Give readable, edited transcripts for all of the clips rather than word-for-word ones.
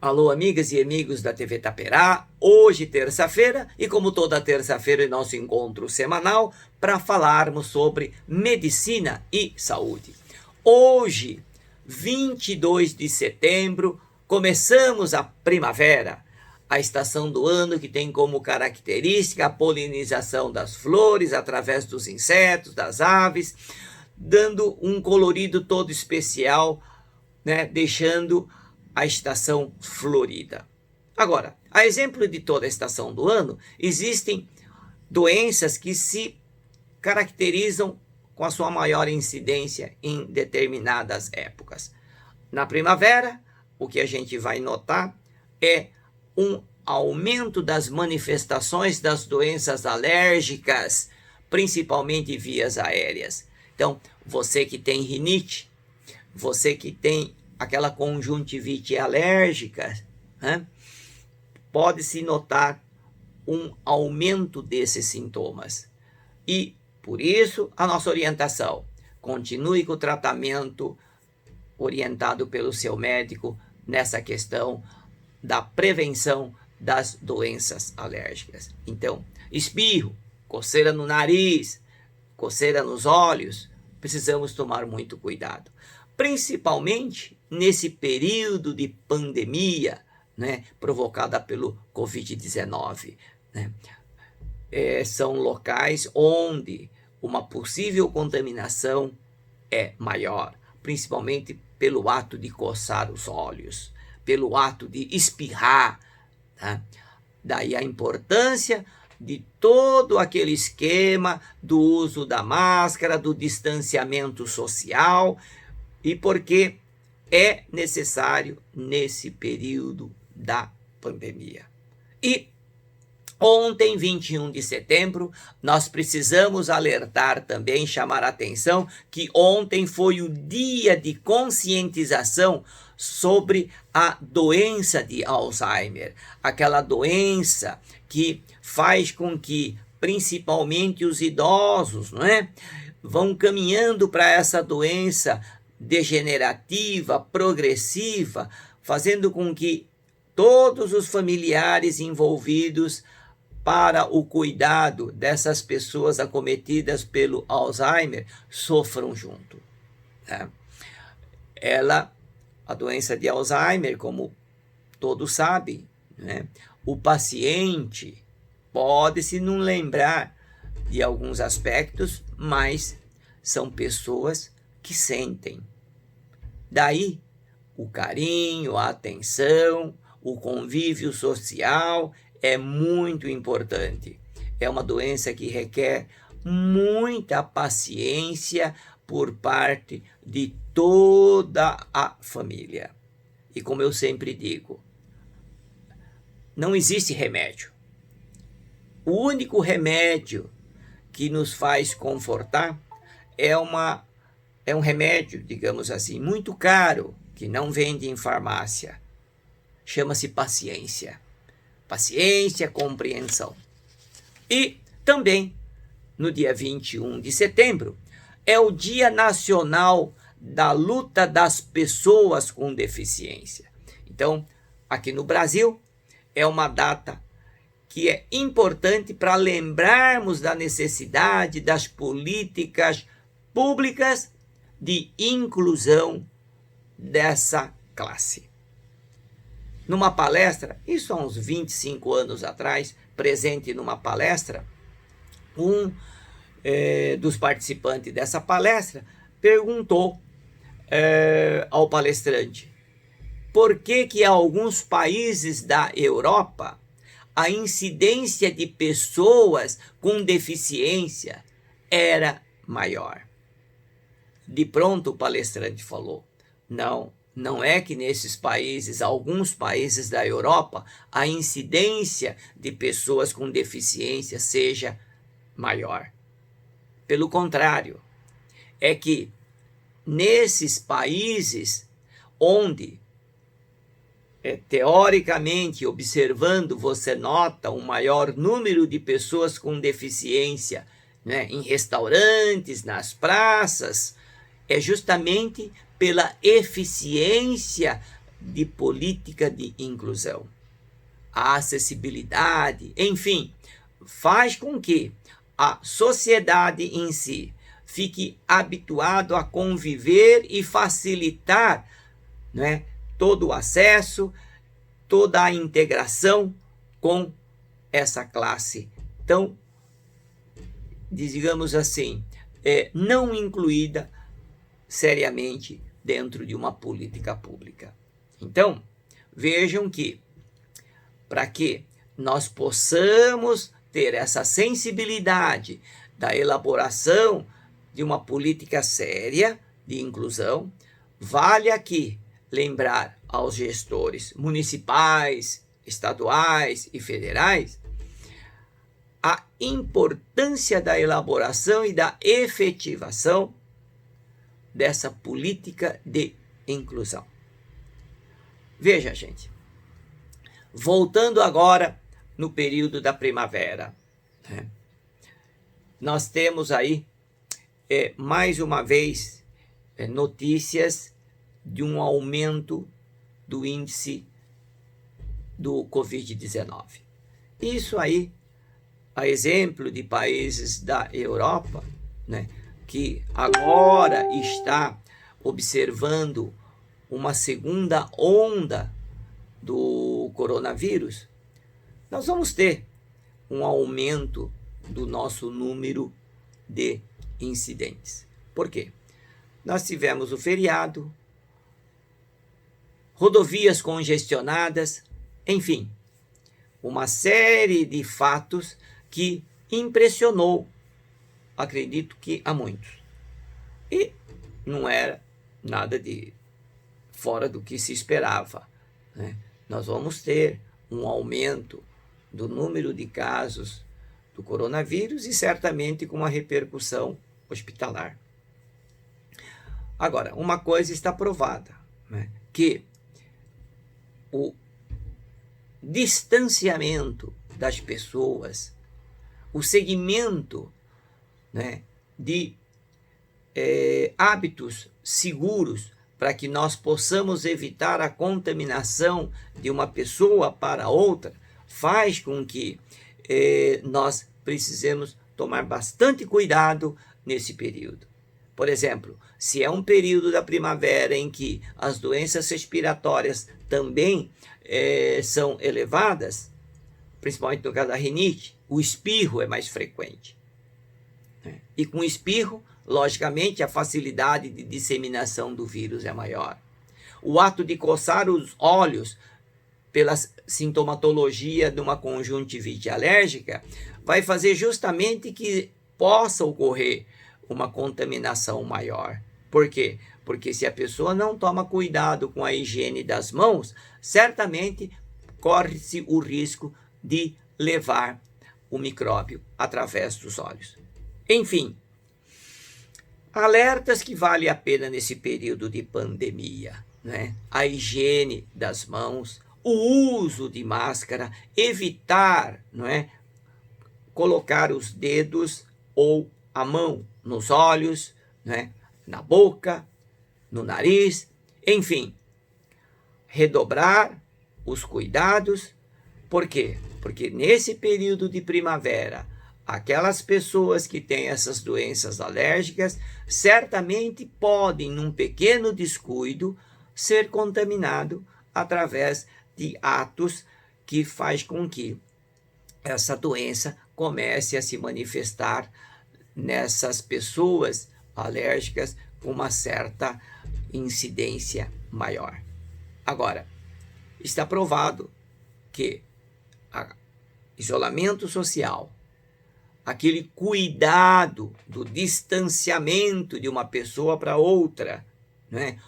Alô, amigas e amigos da TV Taperá, hoje terça-feira e como toda terça-feira é nosso encontro semanal para falarmos sobre medicina e saúde. Hoje, 22 de setembro, começamos a primavera, a estação do ano que tem como característica a polinização das flores através dos insetos, das aves, dando um colorido todo especial, né, deixando a estação florida. Agora, a exemplo de toda a estação do ano, existem doenças que se caracterizam com a sua maior incidência em determinadas épocas. Na primavera, o que a gente vai notar é um aumento das manifestações das doenças alérgicas, principalmente vias aéreas. Então, você que tem rinite, você que tem aquela conjuntivite alérgica, né? Pode-se notar um aumento desses sintomas. E, por isso, a nossa orientação: continue com o tratamento orientado pelo seu médico nessa questão da prevenção das doenças alérgicas. Então, espirro, coceira no nariz, coceira nos olhos, precisamos tomar muito cuidado. Principalmente nesse período de pandemia, né, provocada pelo Covid-19. Né? São locais onde uma possível contaminação é maior, principalmente pelo ato de coçar os olhos, pelo ato de espirrar. Tá? Daí a importância de todo aquele esquema do uso da máscara, do distanciamento social, e porque é necessário nesse período da pandemia. E ontem, 21 de setembro, nós precisamos alertar também, chamar a atenção, que ontem foi o dia de conscientização sobre a doença de Alzheimer, aquela doença que faz com que, principalmente os idosos, não é, vão caminhando para essa doença degenerativa, progressiva, fazendo com que todos os familiares envolvidos para o cuidado dessas pessoas acometidas pelo Alzheimer sofram junto. Né? A doença de Alzheimer, como todos sabem, né? O paciente pode-se não lembrar de alguns aspectos, mas são pessoas que sentem. Daí, o carinho, a atenção, o convívio social é muito importante. É uma doença que requer muita paciência por parte de toda a família. E como eu sempre digo, não existe remédio. O único remédio que nos faz confortar é um remédio, digamos assim, muito caro, que não vende em farmácia. Chama-se paciência. Paciência, compreensão. E também, no dia 21 de setembro, é o Dia Nacional da Luta das Pessoas com Deficiência. Então, aqui no Brasil, é uma data que é importante para lembrarmos da necessidade das políticas públicas de inclusão dessa classe. Numa palestra, isso há uns 25 anos atrás, presente numa palestra, um dos participantes dessa palestra perguntou ao palestrante por que em alguns países da Europa a incidência de pessoas com deficiência era maior. De pronto o palestrante falou: não é que nesses países, alguns países da Europa, a incidência de pessoas com deficiência seja maior. Pelo contrário, é que nesses países onde, teoricamente, observando, você nota um maior número de pessoas com deficiência, né, em restaurantes, nas praças, é justamente pela eficiência de política de inclusão. A acessibilidade, enfim, faz com que a sociedade em si fique habituado a conviver e facilitar, né, todo o acesso, toda a integração com essa classe tão, digamos assim, não incluída seriamente dentro de uma política pública. Então, vejam que, para que nós possamos ter essa sensibilidade da elaboração de uma política séria de inclusão, vale aqui lembrar aos gestores municipais, estaduais e federais a importância da elaboração e da efetivação dessa política de inclusão. Veja, gente, voltando agora no período da primavera, né? Nós temos aí, mais uma vez, notícias de um aumento do índice do Covid-19. Isso aí, a exemplo de países da Europa, né, que agora está observando uma segunda onda do coronavírus, nós vamos ter um aumento do nosso número de incidentes. Por quê? Nós tivemos o feriado, rodovias congestionadas, enfim, uma série de fatos que impressionou, acredito que a muitos. E não era nada de fora do que se esperava, né? Nós vamos ter um aumento do número de casos do coronavírus e certamente com uma repercussão hospitalar. Agora, uma coisa está provada, né? Que o distanciamento das pessoas, o segmento, né, de hábitos seguros para que nós possamos evitar a contaminação de uma pessoa para outra, faz com que nós precisemos tomar bastante cuidado nesse período. Por exemplo, se é um período da primavera em que as doenças respiratórias também são elevadas, principalmente no caso da rinite, o espirro é mais frequente. E com o espirro, logicamente, a facilidade de disseminação do vírus é maior. O ato de coçar os olhos pela sintomatologia de uma conjuntivite alérgica vai fazer justamente que possa ocorrer uma contaminação maior. Por quê? Porque se a pessoa não toma cuidado com a higiene das mãos, certamente corre-se o risco de levar o micróbio através dos olhos. Enfim, alertas que vale a pena nesse período de pandemia, né? A higiene das mãos, o uso de máscara, evitar, não é, colocar os dedos ou a mão nos olhos, né, na boca, no nariz, enfim, redobrar os cuidados. Por quê? Porque nesse período de primavera, aquelas pessoas que têm essas doenças alérgicas certamente podem, num pequeno descuido, ser contaminado através de atos que faz com que essa doença comece a se manifestar nessas pessoas alérgicas com uma certa incidência maior. Agora, está provado que isolamento social, aquele cuidado do distanciamento de uma pessoa para outra, né?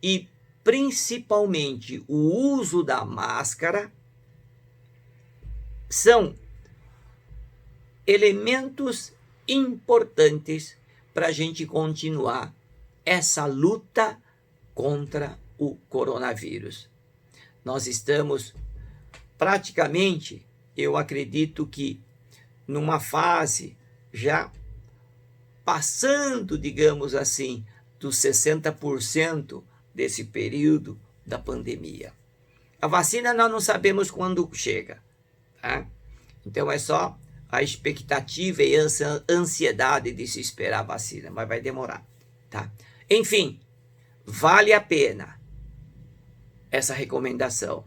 E principalmente o uso da máscara, são elementos importantes para a gente continuar essa luta contra o coronavírus. Nós estamos praticamente, eu acredito que numa fase já passando, digamos assim, dos 60% desse período da pandemia. A vacina nós não sabemos quando chega, tá? Então é só a expectativa e a ansiedade de se esperar a vacina, mas vai demorar, tá? Enfim, vale a pena essa recomendação.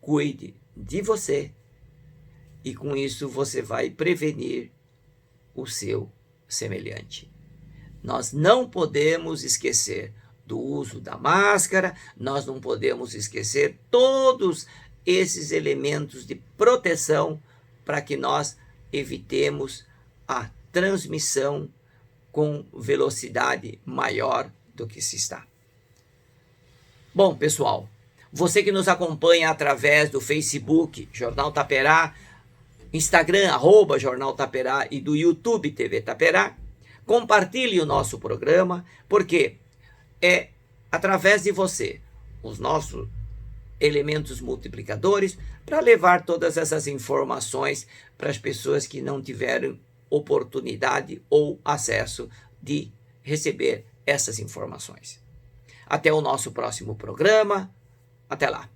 Cuide de você e com isso você vai prevenir o seu semelhante. Nós não podemos esquecer do uso da máscara, nós não podemos esquecer todos esses elementos de proteção para que nós evitemos a transmissão com velocidade maior do que se está. Bom, pessoal, você que nos acompanha através do Facebook, Jornal Taperá, Instagram, @Jornal Taperá e do YouTube TV Taperá, compartilhe o nosso programa, porque é através de você, os nossos elementos multiplicadores, para levar todas essas informações para as pessoas que não tiveram oportunidade ou acesso de receber essas informações. Até o nosso próximo programa. Até lá.